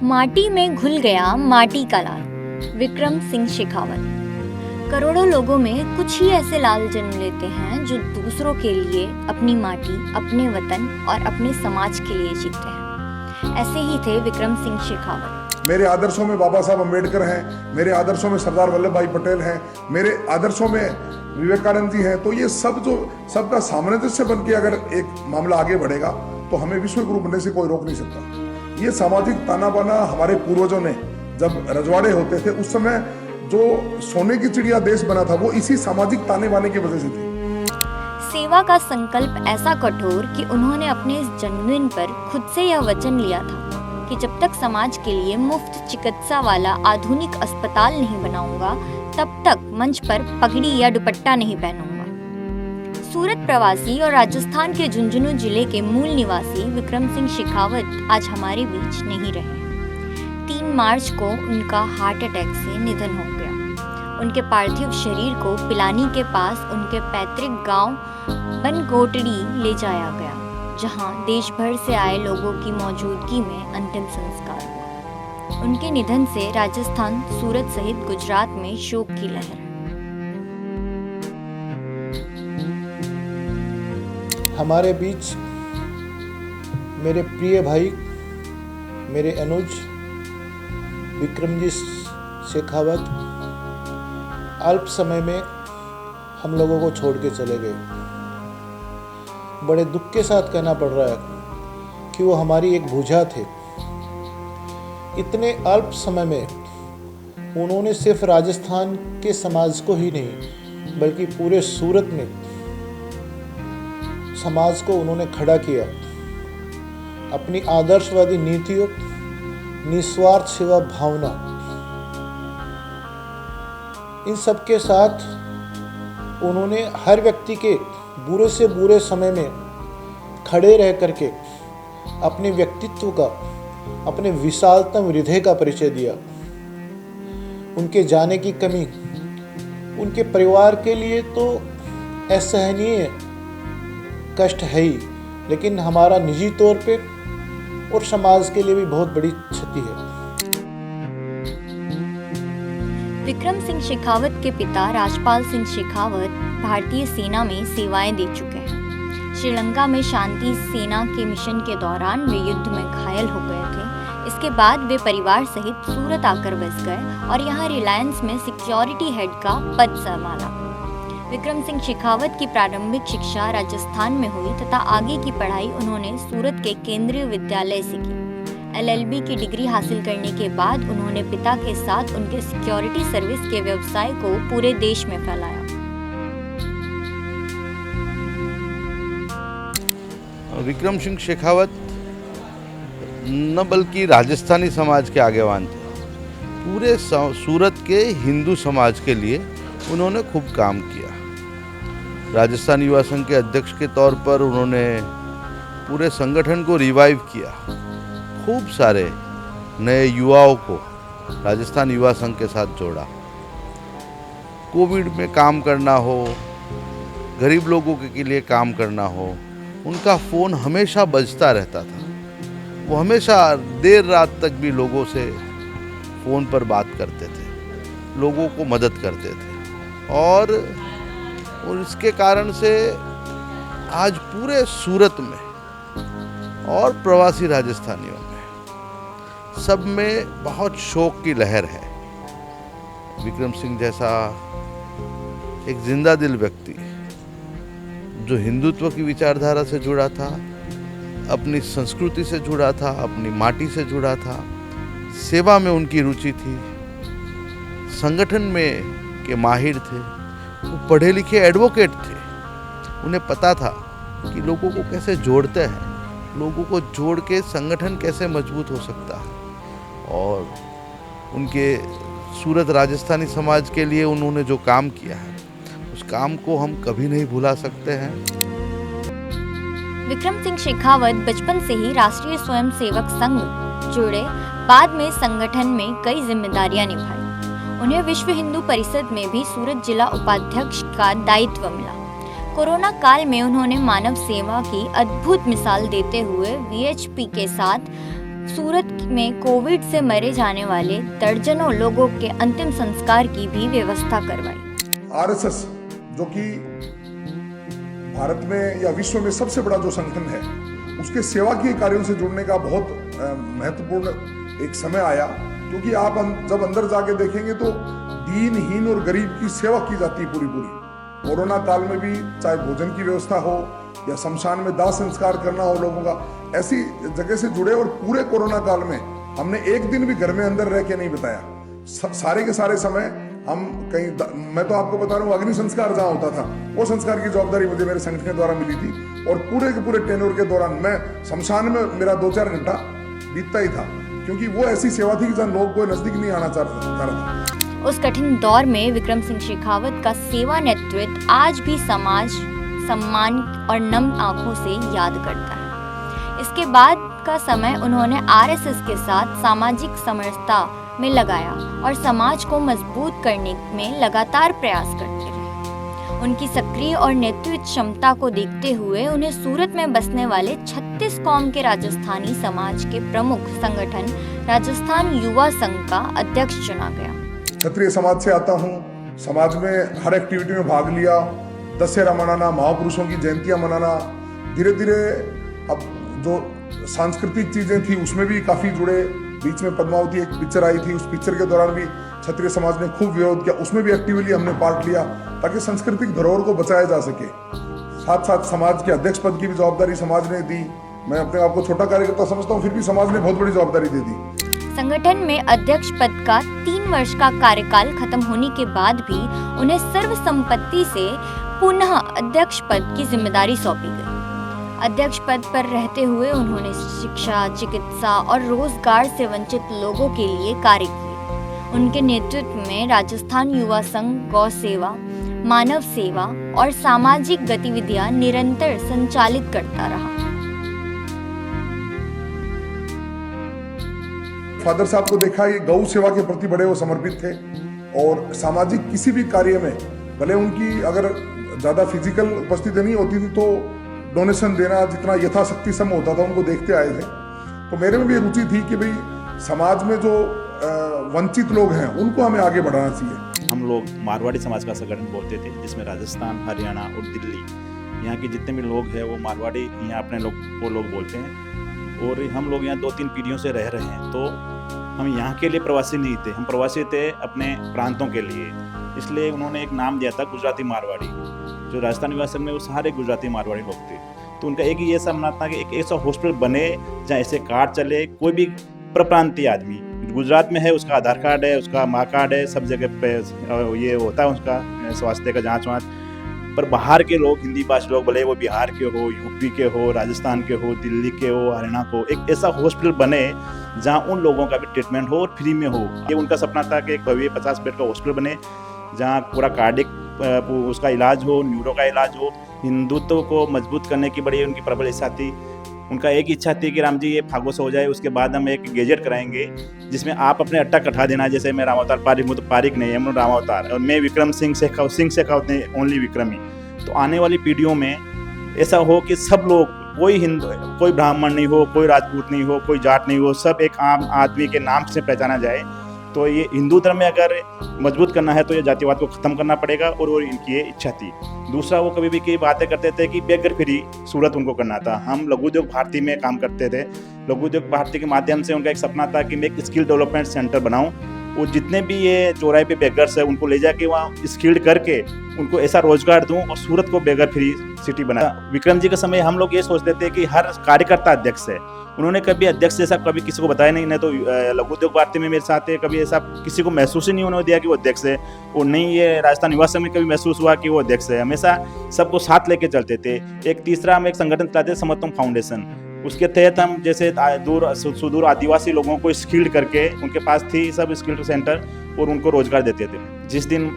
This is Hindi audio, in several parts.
माटी में घुल गया माटी का लाल, विक्रम सिंह शेखावत। करोड़ों लोगों में कुछ ही ऐसे लाल जन्म लेते हैं जो दूसरों के लिए अपनी माटी, अपने वतन और अपने समाज के लिए जीते हैं। ऐसे ही थे विक्रम सिंह शेखावत। मेरे आदर्शों में बाबा साहब अम्बेडकर हैं, मेरे आदर्शों में सरदार वल्लभ भाई पटेल हैं, मेरे आदर्शों में विवेकानंद जी हैं। तो ये सब जो सबका सामंजस्य बन के अगर एक मामला आगे बढ़ेगा तो हमें विश्व गुरु बनने से कोई रोक नहीं सकता। ये सामाजिक ताना बाना हमारे पूर्वजों ने जब रजवाड़े होते थे उस समय जो सोने की चिड़िया देश बना था वो इसी सामाजिक ताने बाने की वजह से थी। सेवा का संकल्प ऐसा कठोर कि उन्होंने अपने इस जन्मदिन पर खुद से यह वचन लिया था कि जब तक समाज के लिए मुफ्त चिकित्सा वाला आधुनिक अस्पताल नहीं बनाऊंगा तब तक मंच पर पगड़ी या दुपट्टा नहीं पहनूंगा। सूरत प्रवासी और राजस्थान के झुंझुनू जिले के मूल निवासी विक्रम सिंह शेखावत आज हमारे बीच नहीं रहे। 3 मार्च को उनका हार्ट अटैक से निधन हो गया। उनके पार्थिव शरीर को पिलानी के पास उनके पैतृक गांव बनगोटड़ी ले जाया गया, जहां देश भर से आए लोगों की मौजूदगी में अंतिम संस्कार हुआ। उनके निधन से राजस्थान, सूरत सहित गुजरात में शोक की लहर है। हमारे बीच मेरे प्रिय भाई, मेरे अनुज विक्रमजी शेखावत अल्प समय में हम लोगों को छोड़ के चले गए। बड़े दुख के साथ कहना पड़ रहा है कि वो हमारी एक भुजा थे। इतने अल्प समय में उन्होंने सिर्फ राजस्थान के समाज को ही नहीं बल्कि पूरे सूरत में समाज को उन्होंने खड़ा किया। अपनी आदर्शवादी नीतियों, निस्वार्थ सेवा भावना, इन सब के साथ उन्होंने हर व्यक्ति के बुरे से बुरे समय में खड़े रह करके अपने व्यक्तित्व का, अपने विशालतम हृदय का परिचय दिया। उनके जाने की कमी उनके परिवार के लिए तो असहनीय कष्ट है ही, लेकिन हमारा निजी तौर पे और समाज के लिए भी बहुत बड़ी क्षति है। विक्रम सिंह शेखावत के पिता राजपाल सिंह शेखावत भारतीय सेना में सेवाएं दे चुके हैं। श्रीलंका में शांति सेना के मिशन के दौरान वे युद्ध में घायल हो गए थे। इसके बाद वे परिवार सहित सूरत आकर बस गए और यहाँ रिलायंस में सिक्योरिटी हेड का पद संभाला। विक्रम सिंह शेखावत की प्रारंभिक शिक्षा राजस्थान में हुई तथा आगे की पढ़ाई उन्होंने सूरत के केंद्रीय विद्यालय से की। LLB की डिग्री हासिल करने के बाद उन्होंने पिता के साथ उनके सिक्योरिटी सर्विस के व्यवसाय को पूरे देश में फैलाया। विक्रम सिंह शेखावत न बल्कि राजस्थानी समाज के आगेवान थे, पूरे सूरत के हिंदू समाज के लिए उन्होंने खूब काम किया। राजस्थान युवा संघ के अध्यक्ष के तौर पर उन्होंने पूरे संगठन को रिवाइव किया। खूब सारे नए युवाओं को राजस्थान युवा संघ के साथ जोड़ा। कोविड में काम करना हो, गरीब लोगों के लिए काम करना हो, उनका फ़ोन हमेशा बजता रहता था। वो हमेशा देर रात तक भी लोगों से फ़ोन पर बात करते थे, लोगों को मदद करते थे और इसके कारण से आज पूरे सूरत में और प्रवासी राजस्थानियों में सब में बहुत शोक की लहर है। विक्रम सिंह जैसा एक जिंदा दिल व्यक्ति जो हिंदुत्व की विचारधारा से जुड़ा था, अपनी संस्कृति से जुड़ा था, अपनी माटी से जुड़ा था, सेवा में उनकी रुचि थी, संगठन में के माहिर थे, वो पढ़े लिखे एडवोकेट थे। उन्हें पता था कि लोगों को कैसे जोड़ते हैं, लोगों को जोड़ के संगठन कैसे मजबूत हो सकता है और उनके सूरत राजस्थानी समाज के लिए उन्होंने जो काम किया है उस काम को हम कभी नहीं भुला सकते हैं। विक्रम सिंह शेखावत बचपन से ही राष्ट्रीय स्वयंसेवक संघ जुड़े, बाद में संगठन में कई जिम्मेदारियां निभाई। उन्हें विश्व हिंदू परिषद में भी सूरत जिला उपाध्यक्ष का दायित्व मिला। कोरोना काल में उन्होंने मानव सेवा की अद्भुत मिसाल देते हुए VHP के साथ सूरत में कोविड से मरे जाने वाले दर्जनों लोगों के अंतिम संस्कार की भी व्यवस्था करवाई। आरएसएस जो कि भारत में या विश्व में सबसे बड़ा जो संगठन है, उसके सेवा के कार्यों से जुड़ने का बहुत महत्वपूर्ण एक समय आया, क्योंकि आप जब अंदर जाके देखेंगे तो दीनहीन और गरीब की सेवा की जाती है पूरी पूरी। कोरोना काल में भी चाहे भोजन की व्यवस्था हो या शमशान में दाह संस्कार करना हो लोगों का, ऐसी जगह से जुड़े। और पूरे कोरोना काल में हमने एक दिन भी घर में अंदर रह के नहीं बिताया। सारे के सारे समय हम कहीं, मैं तो आपको बता रहा हूँ, अग्नि संस्कार जहाँ होता था वो संस्कार की जवाबदारी मुझे मेरे संगठन के द्वारा मिली थी। और पूरे के पूरे टेन्योर के दौरान मैं शमशान में मेरा 2-4 घंटा बीतता ही था, क्योंकि वो ऐसी सेवा थी जहाँ लोग कोई नजदीक नहीं आना चाह रहा था। उस कठिन दौर में विक्रम सिंह शेखावत का सेवा नेतृत्व आज भी समाज सम्मान और नम आंखों से याद करता है। इसके बाद का समय उन्होंने आरएसएस के साथ सामाजिक समरसता में लगाया और समाज को मजबूत करने में लगातार प्रयास करते रहे। उनकी सक्रिय और नेतृत्व क्षमता को देखते हुए उन्हें सूरत में बसने वाले 36 कौम के राजस्थानी समाज के प्रमुख संगठन राजस्थान युवा संघ का अध्यक्ष चुना गया। क्षत्रिय समाज से आता हूँ, समाज में हर एक्टिविटी में भाग लिया। दशहरा मनाना, महापुरुषों की जयंतियां मनाना, धीरे धीरे अब जो सांस्कृतिक चीजें थी उसमें भी काफी जुड़े। बीच में पद्मावती एक पिक्चर आई थी, उस पिक्चर के दौरान भी क्षत्रिय समाज ने खूब विरोध किया, उसमें भी एक्टिवली हमने पार्ट लिया ताकि सांस्कृतिक धरोहर को बचाया जा सके। साथ साथ समाज के अध्यक्ष पद की भी जवाबदारी समाज ने दी। मैं अपने आप को छोटा कार्यकर्ता समझता हूँ, फिर भी समाज ने बहुत बड़ी जवाबदारी दे दी। संगठन में अध्यक्ष पद का 3 वर्ष का कार्यकाल खत्म होने के बाद भी उन्हें सर्वसम्मति से पुनः अध्यक्ष पद की जिम्मेदारी सौंपी गई। अध्यक्ष पद पर रहते हुए उन्होंने शिक्षा, चिकित्सा और रोजगार से वंचित लोगों के लिए कार्य किए। उनके नेतृत्व में राजस्थान युवा संघ गौ सेवा, मानव सेवा और सामाजिक गतिविधियां निरंतर संचालित करता रहा। फादर साहब को देखा, ये गौ सेवा के प्रति बड़े वो समर्पित थे और सामाजिक किसी भी कार्य में भले उनकी अगर ज्यादा फिजिकल उपस्थिति नहीं होती थी तो डोनेशन देना जितना यथाशक्ति सम होता था उनको देखते आए थे। तो मेरे में भी रुचि थी कि भाई समाज में जो वंचित लोग हैं उनको हमें आगे बढ़ाना चाहिए। हम लोग मारवाड़ी समाज का संगठन बोलते थे, जिसमें राजस्थान, हरियाणा और दिल्ली यहाँ के जितने भी लोग हैं वो मारवाड़ी यहाँ अपने लोग बोलते हैं। और हम लोग यहाँ 2-3 पीढ़ियों से रह रहे हैं, तो हम यहाँ के लिए प्रवासी नहीं थे, हम प्रवासी थे अपने प्रांतों के लिए। इसलिए उन्होंने एक नाम दिया था गुजराती मारवाड़ी। जो राजस्थान युवा संघ में वो सारे गुजराती मारवाड़ी लोग थे। तो उनका एक ही ये सपना था कि एक ऐसा हॉस्पिटल बने जहाँ ऐसे कार्ड चले, कोई भी परप्रांतीय आदमी गुजरात में है उसका आधार कार्ड है, उसका माँ कार्ड है, सब जगह पे ये होता है उसका स्वास्थ्य का जाँच वाँच। पर बाहर के लोग, हिंदी भाषी लोग, भले वो बिहार के हो, यूपी के हो, राजस्थान के हो, दिल्ली के हो, हरियाणा को, एक ऐसा हॉस्पिटल बने जहाँ उन लोगों का भी ट्रीटमेंट हो और फ्री में हो। ये उनका सपना था कि एक भव्य 50 बेड का हॉस्पिटल बने जहाँ पूरा कार्डिक उसका इलाज हो, न्यूरो का इलाज हो। हिंदुत्व को मजबूत करने की बड़ी उनकी प्रबल इच्छा थी। उनका एक इच्छा थी कि राम जी ये फागोस हो जाए, उसके बाद हम एक गैजेट कराएंगे जिसमें आप अपने अट्टा कटा देना। जैसे मैं रामावतार पारिक हूँ तो पारिक नहीं है, मैं रामावतार, और मैं विक्रम सिंह शेखावत नहीं, ओनली विक्रम ही। तो आने वाली पीढ़ियों में ऐसा हो कि सब लोग, कोई हिंदू, कोई ब्राह्मण नहीं हो, कोई राजपूत नहीं हो, कोई जाट नहीं हो, सब एक आम आदमी के नाम से पहचाना जाए। तो ये हिंदू धर्म में अगर मजबूत करना है तो ये जातिवाद को खत्म करना पड़ेगा, और इनकी ये इच्छा थी। दूसरा, वो कभी भी की बातें करते थे कि बेघर फ्री सूरत उनको करना था। हम लघु उद्योग भारती में काम करते थे। लघु उद्योग भारती के माध्यम से उनका एक सपना था कि मैं एक स्किल डेवलपमेंट सेंटर बनाऊं, और जितने भी ये चौराहे पे बेघर्स है उनको ले जाके वहाँ स्किल्ड करके उनको ऐसा रोजगार दूं और सूरत को बेघर फ्री सिटी बनाया। विक्रम जी के समय हम लोग ये सोचते थे कि हर कार्यकर्ता अध्यक्ष है। उन्होंने कभी अध्यक्ष जैसा कभी किसी को बताया नहीं तो लघु उद्योग भारती में मेरे साथ है, कभी ऐसा किसी को महसूस ही नहीं उन्होंने दिया कि वो अध्यक्ष है, और नहीं ये राजस्थान युवा संघ में कभी महसूस हुआ कि वो अध्यक्ष है। हमेशा सबको साथ लेके चलते थे। एक तीसरा, हम एक संगठन चलाते थे, समत्वम फाउंडेशन। उसके तहत हम जैसे सुदूर आदिवासी लोगों को स्किल्ड करके, उनके पास थी सब स्किल्ड सेंटर, और उनको रोजगार देते थे। जिस दिन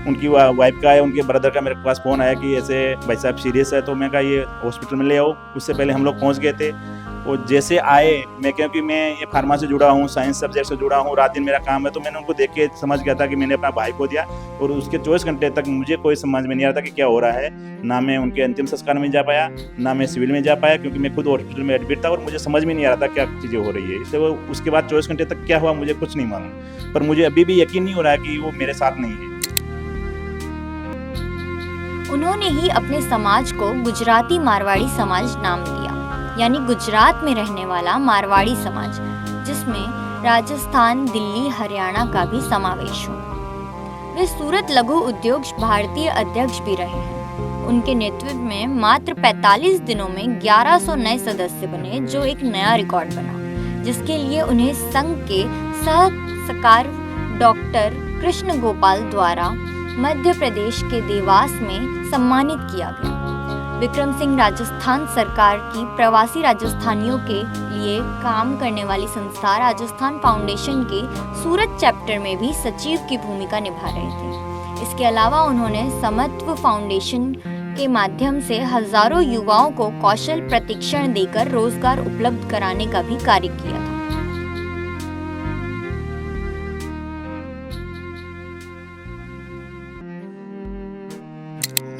उनकी वाइफ का या उनके ब्रदर का मेरे पास फ़ोन आया कि ऐसे भाई साहब सीरियस है, तो मैं कहा ये हॉस्पिटल में ले आओ। उससे पहले हम लोग पहुंच गए थे। और जैसे आए, मैं क्योंकि मैं ये फार्मा से जुड़ा हूँ, साइंस सब्जेक्ट से जुड़ा हूँ, रात दिन मेरा काम है, तो मैंने उनको देख के समझ गया था कि मैंने अपना भाई को दिया। और उसके 24 घंटे तक मुझे कोई समझ में नहीं आ रहा था कि क्या हो रहा है। ना मैं उनके अंतिम संस्कार में जा पाया, ना मैं सिविल में जा पाया, क्योंकि मैं खुद हॉस्पिटल में एडमिट था और मुझे समझ में नहीं आ रहा था क्या चीज़ें हो रही है। इससे वो उसके बाद 24 घंटे तक क्या हुआ मुझे कुछ नहीं मालूम, पर मुझे अभी भी यकीन नहीं हो रहा है कि वो मेरे साथ नहीं है। उन्होंने ही अपने समाज को गुजराती मारवाड़ी समाज नाम दिया, यानी गुजरात में रहने वाला मारवाड़ी समाज, जिसमें राजस्थान, दिल्ली, हरियाणा का भी समावेश हो। वे सूरत लघु उद्योग भारतीय अध्यक्ष भी रहे हैं। उनके नेतृत्व में मात्र 45 दिनों में 1100 नए सदस्य बने, जो एक नया रिकॉर्ड बना, जिसके लिए उन्हें संघ के सहकार डॉक्टर कृष्ण गोपाल द्वारा मध्य प्रदेश के देवास में सम्मानित किया गया। विक्रम सिंह राजस्थान सरकार की प्रवासी राजस्थानियों के लिए काम करने वाली संस्था राजस्थान फाउंडेशन के सूरत चैप्टर में भी सचिव की भूमिका निभा रहे थे। इसके अलावा उन्होंने समत्व फाउंडेशन के माध्यम से हजारों युवाओं को कौशल प्रशिक्षण देकर रोजगार उपलब्ध कराने का भी कार्य किया था।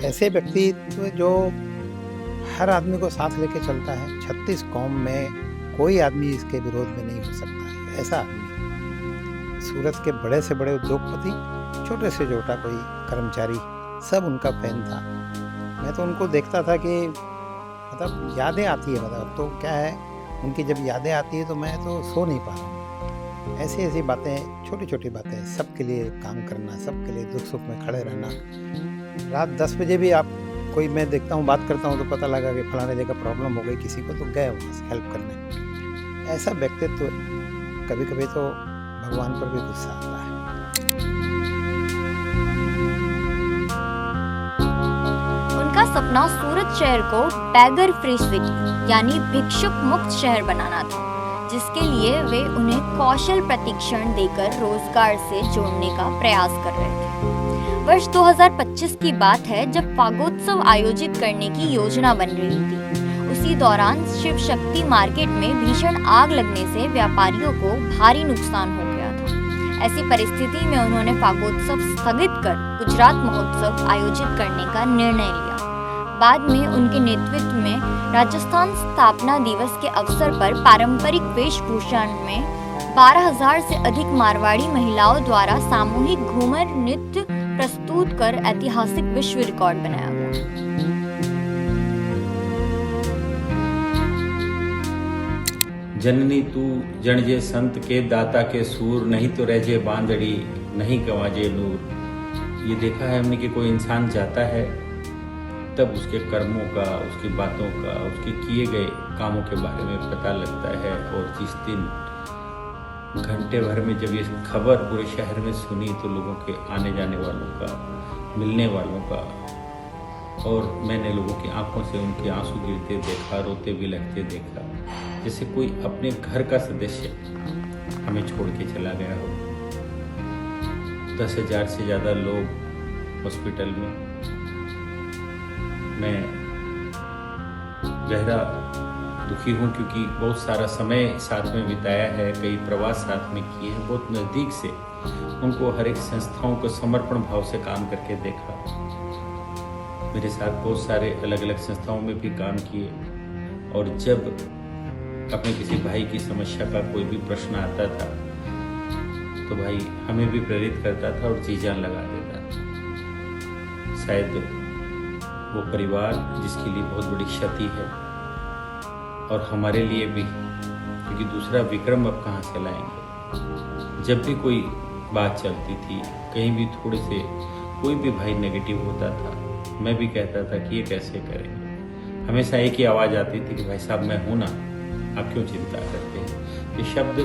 ऐसे व्यक्तित्व जो हर आदमी को साथ लेके चलता है, 36 कौम में कोई आदमी इसके विरोध में नहीं हो सकता है। ऐसा आदमी, सूरत के बड़े से बड़े उद्योगपति, छोटे से छोटा कोई कर्मचारी, सब उनका फैन था। मैं तो उनको देखता था कि मतलब यादें आती है, मतलब तो क्या है, उनकी जब यादें आती है तो मैं तो सो नहीं पा रहा हूँ। ऐसी ऐसी बातें, छोटी छोटी बातें, सबके लिए काम करना, सबके लिए दुख सुख में खड़े रहना। रात 10 बजे भी आप कोई, मैं देखता हूँ, बात करता हूँ तो पता लगा कि फलाने जगह प्रॉब्लम हो गई किसी को, तो गए वहाँ से हेल्प करने। ऐसा व्यक्तित्व कभी कभी तो भगवान पर भी गुस्सा आता है। उनका सपना सूरत शहर को बैगर फ्री सिटी यानी भिक्षुक मुक्त शहर बनाना था, जिसके लिए वे उन्हें कौशल प्रशिक्षण देकर रोजगार से जोड़ने का प्रयास कर रहे थे। वर्ष 2025 की बात है, जब फागोत्सव आयोजित करने की योजना बन रही थी। उसी दौरान शिव शक्ति मार्केट में भीषण आग लगने से व्यापारियों को भारी नुकसान हो गया था। ऐसी परिस्थिति में उन्होंने फागोत्सव स्थगित कर गुजरात महोत्सव आयोजित करने का निर्णय लिया। बाद में उनके नेतृत्व में राजस्थान स्थापना दिवस के अवसर पर पारंपरिक वेशभूषण में 12,000 से अधिक मारवाड़ी महिलाओं द्वारा सामूहिक घूमर नृत्य प्रस्तुत कर ऐतिहासिक विश्व रिकॉर्ड बनाया गया। जननी तू जणजे संत के दाता के सूर, नहीं तो रह बांधड़ी नहीं गवाजे नूर। ये देखा है हमने कि कोई इंसान जाता है तब उसके कर्मों का, उसकी बातों का, उसके किए गए कामों के बारे में पता लगता है। और जिस दिन घंटे भर में जब ये खबर पूरे शहर में सुनी तो लोगों के आने जाने वालों का, मिलने वालों का, और मैंने लोगों की आंखों से उनके आंसू गिरते देखा, रोते भी लगते देखा, जैसे कोई अपने घर का सदस्य हमें छोड़ के चला गया हो। 10,000 से ज़्यादा लोग हॉस्पिटल में। मैं गहरा दुखी हूँ क्योंकि बहुत सारा समय साथ में बिताया है, कई प्रवास साथ में किए हैं, बहुत नज़दीक से उनको हर एक संस्थाओं को समर्पण भाव से काम करके देखा। मेरे साथ बहुत सारे अलग अलग संस्थाओं में भी काम किए, और जब अपने किसी भाई की समस्या का कोई भी प्रश्न आता था तो भाई हमें भी प्रेरित करता था और जी जान लगा देता था। शायद वो परिवार जिसके लिए बहुत बड़ी क्षति है, और हमारे लिए भी, क्योंकि दूसरा विक्रम अब कहाँ से लाएंगे। जब भी कोई बात चलती थी, कहीं भी थोड़े से कोई भी भाई नेगेटिव होता था, मैं भी कहता था कि ये कैसे करेंगे। हमेशा एक ही आवाज़ आती थी कि भाई साहब मैं हूँ ना, आप क्यों चिंता करते हैं। ये शब्द,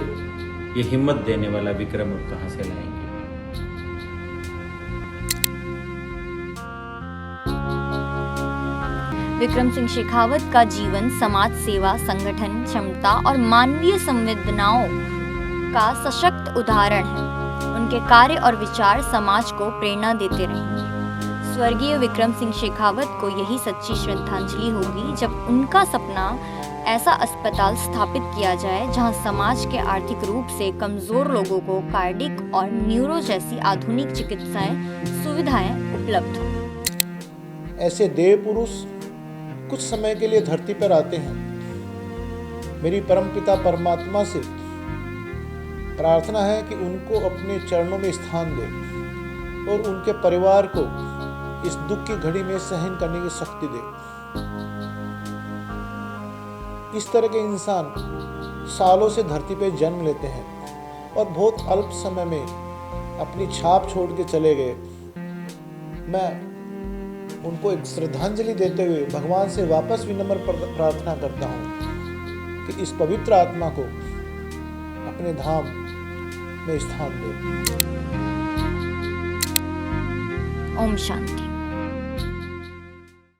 ये हिम्मत देने वाला विक्रम अब कहाँ से लाएंगे। विक्रम सिंह शेखावत का जीवन समाज सेवा, संगठन क्षमता और मानवीय संवेदनाओं का सशक्त उदाहरण है। उनके कार्य और विचार समाज को प्रेरणा देते रहेंगे। स्वर्गीय विक्रम सिंह शेखावत को यही सच्ची श्रद्धांजलि होगी जब उनका सपना ऐसा अस्पताल स्थापित किया जाए जहां समाज के आर्थिक रूप से कमजोर लोगों को कार्डिक और न्यूरो जैसी आधुनिक चिकित्साएं सुविधाएं उपलब्ध हों। ऐसे देव पुरुष कुछ समय के लिए धरती पर आते हैं। मेरी परमपिता परमात्मा से प्रार्थना है कि उनको अपने चरणों में स्थान दे और उनके परिवार को इस दुख की घड़ी में सहन करने की शक्ति दे। इस तरह के इंसान सालों से धरती पर जन्म लेते हैं और बहुत अल्प समय में अपनी छाप छोड़ के चले गए। मैं उनको एक श्रद्धांजलि देते हुए भगवान से वापस विनम्र प्रार्थना करता हूँ कि इस पवित्र आत्मा को अपने धाम में स्थान दे। ओम शांति।